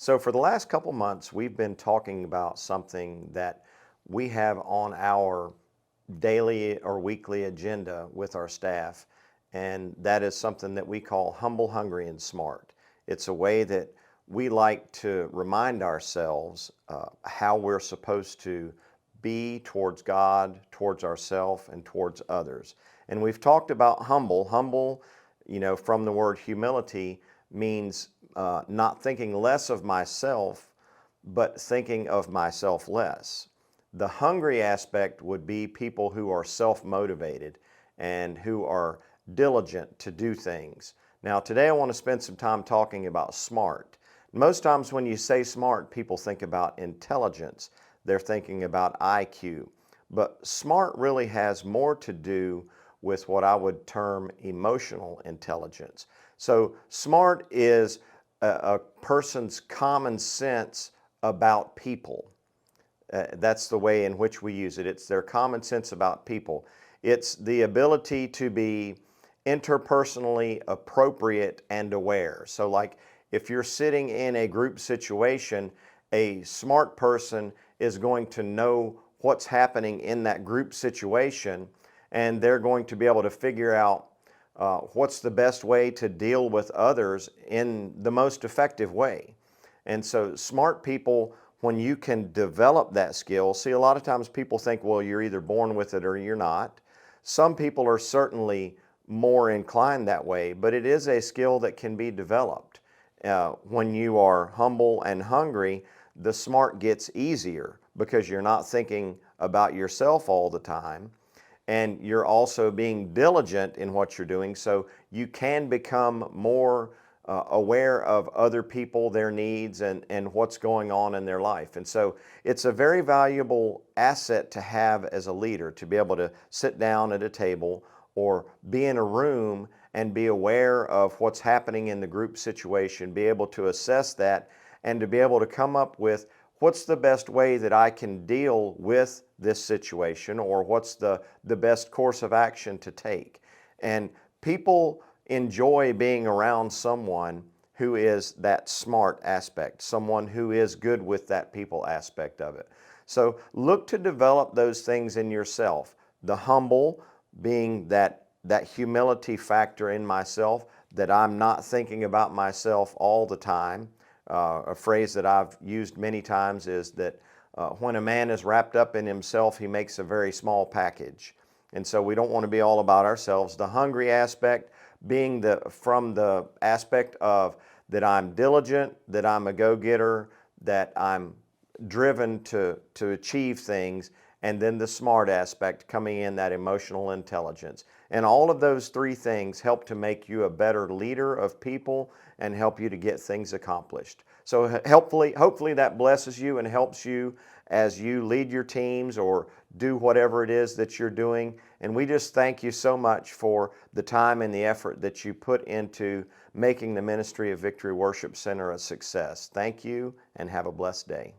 So for the last couple months, we've been talking about something that we have on our daily or weekly agenda with our staff, and that is something that we call humble, hungry, and smart. It's a way that we like to remind ourselves how we're supposed to be towards God, towards ourselves, and towards others. And we've talked about humble. Humble, from the word humility, means not thinking less of myself, but thinking of myself less. The hungry aspect would be people who are self-motivated and who are diligent to do things. Now, today I want to spend some time talking about smart. Most times when you say smart, people think about intelligence. They're thinking about IQ. But smart really has more to do with what I would term emotional intelligence. So smart is a person's common sense about people. That's the way in which we use it. It's their common sense about people. It's the ability to be interpersonally appropriate and aware. So like if you're sitting in a group situation, a smart person is going to know what's happening in that group situation, and they're going to be able to figure out what's the best way to deal with others in the most effective way. And so smart people, when you can develop that skill, see, a lot of times people think, well, you're either born with it or you're not. Some people are certainly more inclined that way, but it is a skill that can be developed. When you are humble and hungry, the smart gets easier because you're not thinking about yourself all the time, and you're also being diligent in what you're doing, so you can become more aware of other people, their needs, and what's going on in their life. And so it's a very valuable asset to have as a leader, to be able to sit down at a table or be in a room and be aware of what's happening in the group situation, be able to assess that, and to be able to come up with what's the best way that I can deal with this situation, or what's the best course of action to take. And people enjoy being around someone who is that smart aspect, someone who is good with that people aspect of it. So look to develop those things in yourself. The humble being that humility factor in myself, that I'm not thinking about myself all the time. A phrase that I've used many times is that when a man is wrapped up in himself, he makes a very small package. And so we don't want to be all about ourselves. The hungry aspect being from the aspect of that I'm diligent, that I'm a go-getter, that I'm driven to achieve things, and then the smart aspect coming in, that emotional intelligence. And all of those three things help to make you a better leader of people and help you to get things accomplished. So hopefully that blesses you and helps you as you lead your teams or do whatever it is that you're doing. And we just thank you so much for the time and the effort that you put into making the ministry of Victory Worship Center a success. Thank you, and have a blessed day.